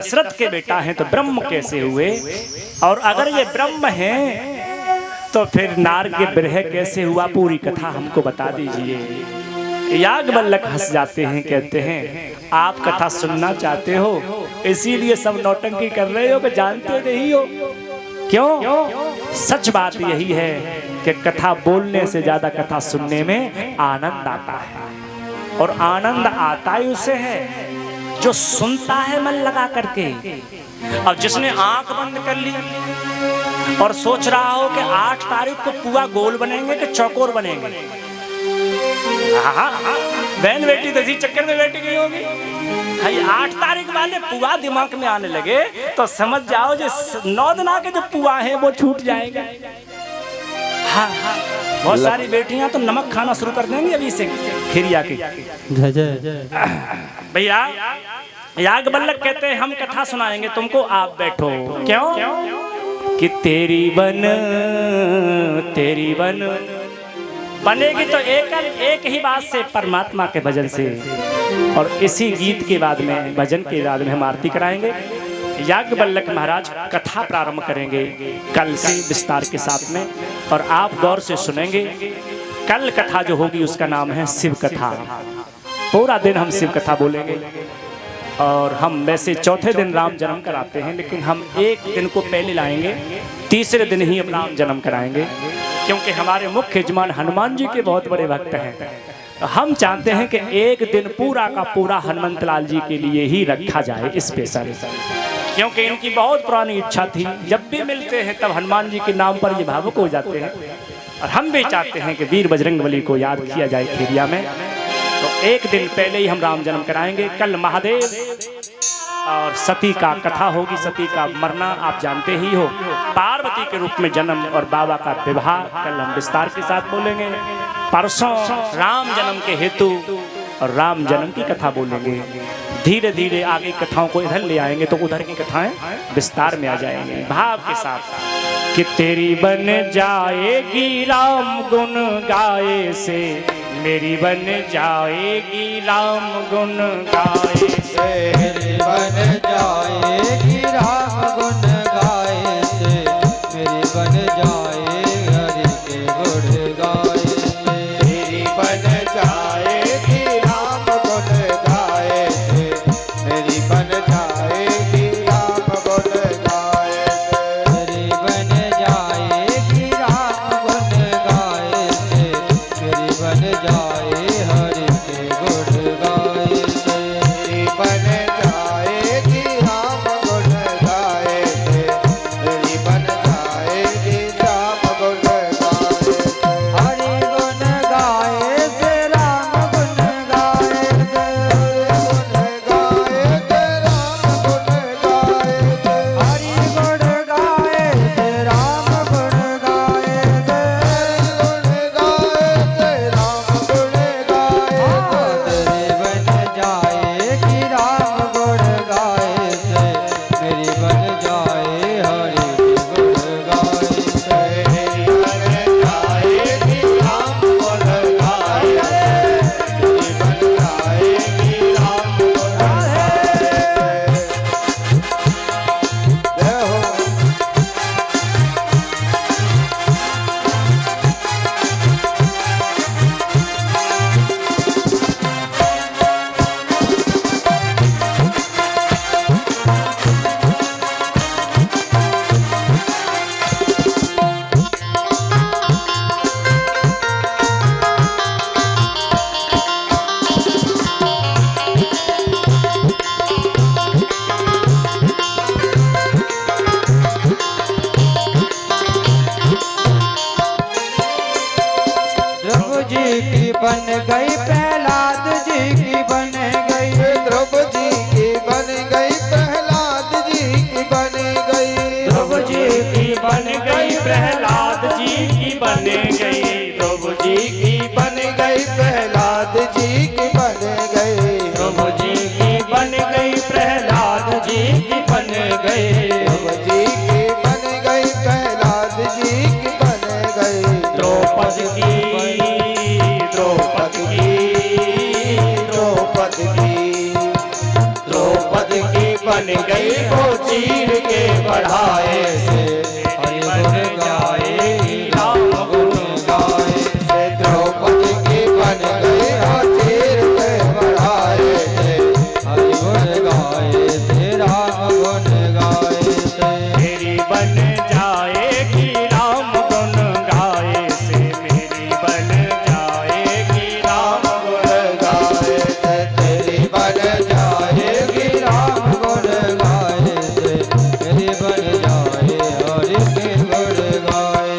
दशरथ के बेटा हैं तो ब्रह्म कैसे हुए? और अगर ये ब्रह्म हैं तो फिर नारद के विरह कैसे हुआ? पूरी कथा हमको बता दीजिए। याज्ञवल्क्य हंस जाते हैं, कहते हैं आप कथा सुनना चाहते हो इसीलिए सब नौटंकी कर रहे हो कि जानते नहीं हो। क्यों? सच बात यही है कि कथा बोलने से ज्यादा कथा सुनने में आनंद आता है, और आनंद आता ही उसे है जो सुनता है मन लगा करके। अब जिसने आंख बंद कर ली और सोच रहा हो कि 8 तारीख को पुआ गोल बनेंगे कि चौकोर बनेंगे, बहन बेटी तो इसी चक्कर में बैठी गई होगी। 8 तारीख वाले पुआ दिमाग में आने लगे तो समझ जाओ जो 9 दिन के जो पुआ हैं वो छूट जाएगा। बहुत सारी बेटियां तो नमक खाना शुरू कर देंगी अभी से खिरिया की। भैया याज्ञवल्क्य कहते हैं हम कथा सुनाएंगे तुमको, आप बैठो। क्यों? कि तेरी बन बनेगी तो एक ही बात से, परमात्मा के भजन से। और इसी गीत के बाद में, भजन के बाद में हम आरती कराएंगे। याज्ञवल्क्य महाराज कथा प्रारंभ करेंगे कल से विस्तार के साथ में, और आप गौर से सुनेंगे। कल कथा जो होगी उसका नाम है शिव कथा। पूरा दिन हम शिव कथा बोलेंगे। और हम वैसे चौथे दिन राम जन्म कराते हैं, लेकिन हम एक दिन को पहले लाएंगे, तीसरे दिन ही हम राम जन्म कराएंगे, क्योंकि हमारे मुख्य यजमान हनुमान जी के बहुत बड़े भक्त हैं। हम चाहते हैं कि एक दिन पूरा का पूरा हनुमंत लाल जी के लिए ही रखा जाए स्पेशल, क्योंकि इनकी बहुत पुरानी इच्छा थी। जब भी मिलते हैं तब हनुमान जी के नाम पर ये भावुक हो जाते हैं, और हम भी चाहते हैं कि वीर बजरंगबली को याद किया जाए खिरिया में। तो एक दिन पहले ही हम राम जन्म कराएंगे। कल महादेव और सती का कथा होगी। सती का मरना आप जानते ही हो, पार्वती के रूप में जन्म और बाबा का विवाह कल हम विस्तार के साथ बोलेंगे। परसों राम जन्म के हेतु और राम जन्म की कथा बोलेंगे। धीरे धीरे आगे कथाओं को इधर ले आएंगे तो उधर की कथाएं विस्तार में आ जाएंगी भाव के साथ। कि तेरी बन जाएगी राम गुण गाए से, मेरी बन जाएगी राम गुण गाए से, मेरी बन जाएगी राम गुण गाए से, मेरी बन जाए हरि के गुण गाए से, मेरी बन जाएगी राम गुण गाए से, मेरी बन जाएगी राम गुण गाए से, मेरी बन जाएगी राम गुण गाए से, मेरी बन जाए हरि के गुण गाए से, मेरी बन जाएगी राम गुण गाए से, मेरी बन जाएगी राम गुण गाए से, हरि गुण गाए से राम गुण गाए से, गुण गाए से राम गुण गाए से, हरि गुण गाए से राम गुण गाए से, गुण गाए से राम गुण गाए से, तेरे बन जाएगी राम गुण गाए से, मेरी बन जाए हरि के गुण गाए से, मेरी बन जाएगी राम गुण गाए से, मेरी बन जाएगी राम गुण गाए से। जय हो। गई वो चीर के बढ़ाए से हरि गुण गाए राम गुण गाए से द्रौपदी की बन गई वो चीर के बढ़ाए से हरि गुण गाए से राम गुण गाए से मेरी बन जाएगी राम गुण गाए से मेरी बन जाएगी राम गुण गाए से तेरी बन जाएगी राम गुण गाए से मेरी बन जाए हरि के गुण गाए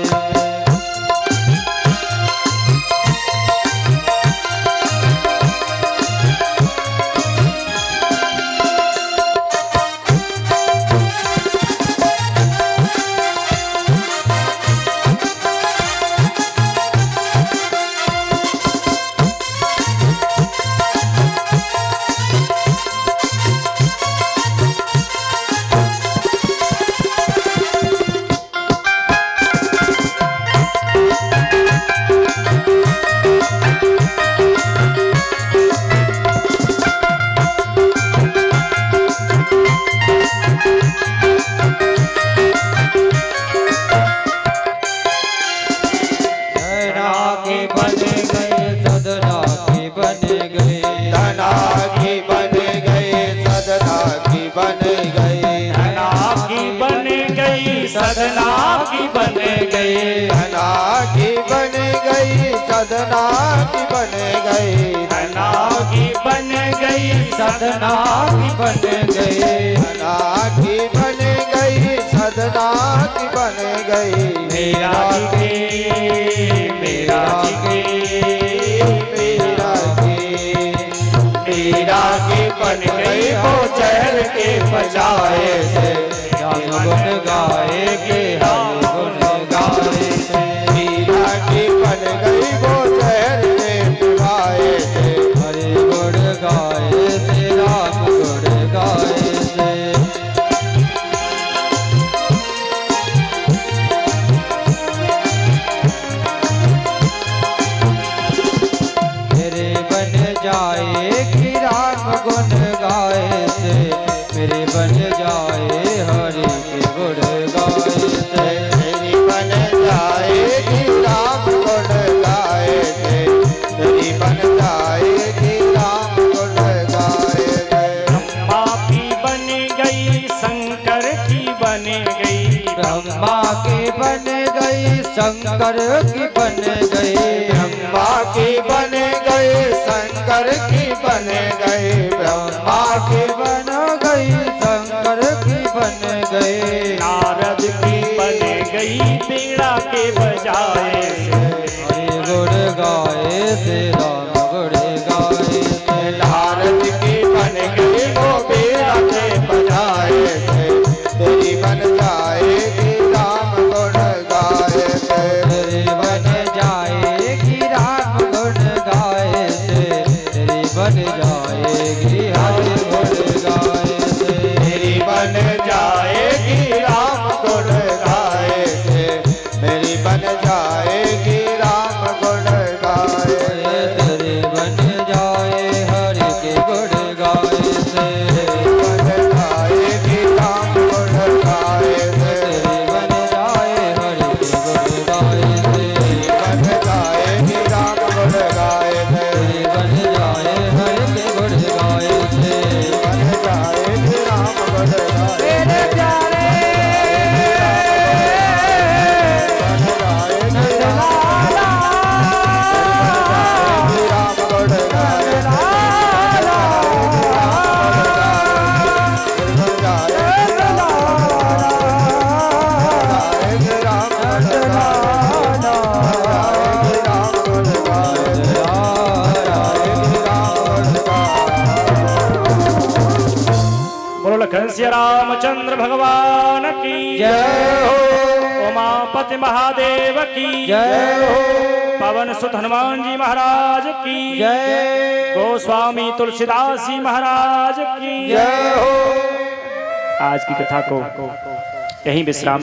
धना की बन गई सदना की बन गई धना की बन गई सदना की बन गई धना की बन गई सदना की बन गई धना की बन गई सदना की बन गई धना की बन गई सदना की बन गई मेरा जी मेरा जी मीरा की बन गई वो चहल के बजाए से राम गुण गाए के हरि गुण गाए से मीरा की बन गई वो चहल के बजाए से हरि गुण गाए से राम गुण गाए से मेरे बन जाएगी राम गुण गाए से मेरे बन जाए हरि के गुण गाए से तेरी बन जाएगी राम गुण गाए थे तेरी बन जाएगी राम गुण गाए थे ब्रह्मा की बन गई शंकर की बन गई ब्रह्मा की बन गई शंकर की बन गई ब्रह्मा की बन गई शंकर की बन गई ब्रह्मा की बन गई शंकर की बन गई नारद की बन गई पीड़ा के बजाए हरि गुण गाए से राम गुण गाए से नारद की बन गई वो बेड़ा के बजाए थे तेरी बन जाएगी राम गुण गाए थे तेरी बन जाएगी राम गुण गाए से तेरी बन जाएगी हरि गुण गाए से मेरी बन जाएगी राम गुण गाए थे मेरी बन जाएगी राम गुण गाए तेरे बन जाए हरि के गुण गाए से बन जाएगी राम गुण गाए थे तेरे बन जाए हरि के गुण गाए से बन जाएगी राम गुण गाए थे तेरे बन जाए हरि के गुण गाए से बन जाएगी राम गुण गाए तेरे प्यारे बन जाएगी राम गुण गाए बोलो लखन सिया रामचंद्र भगवान की जय हो उमापति महादेव की जय हो पवन सुत हनुमान जी महाराज की जय गोस्वामी तुलसीदास जी महाराज की जय हो आज की कथा को यहीं विश्राम